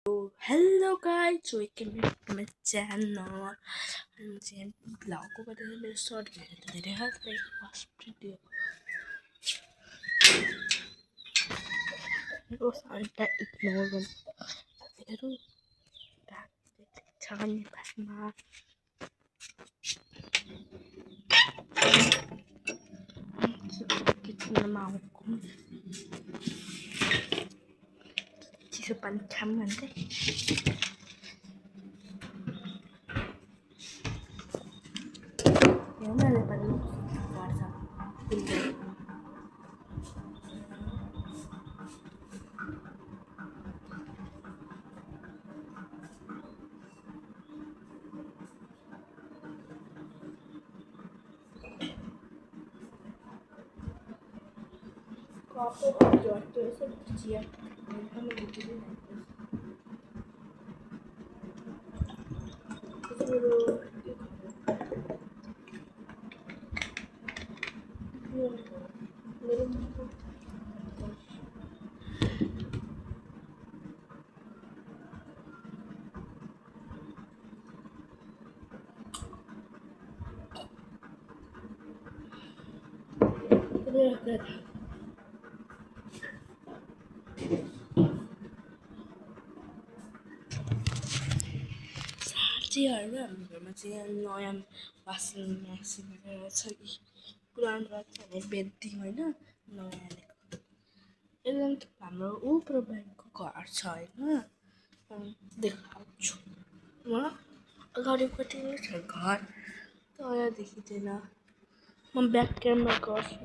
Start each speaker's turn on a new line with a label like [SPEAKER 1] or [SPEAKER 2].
[SPEAKER 1] Hello guys, welcome back to my channel. I'm saying vlog ko pada mere short video dere ha first video. Ko santa ignore pero jangan pasma. Kita mau kum. Chỉ bắn chăm ngắn thế. Nếu mà là bắn lục vào sao? Bình thường. Có cái hộp giọt tới sẽ chia. Mình không được cái này. साथीहरू हाम्रोमा चाहिँ नयाँ washing machine छ कि पुरानो रहेछ भने बेच्दिउँ होइन नयाँ ल्याएको एकदम हाम्रो उप्रो ब्याङ्कको घर छ होइन देखाउँछु म अगाडिपट्टि नै छ घर तर देखिँदैन म ब्याक क्यामेरा गर्छु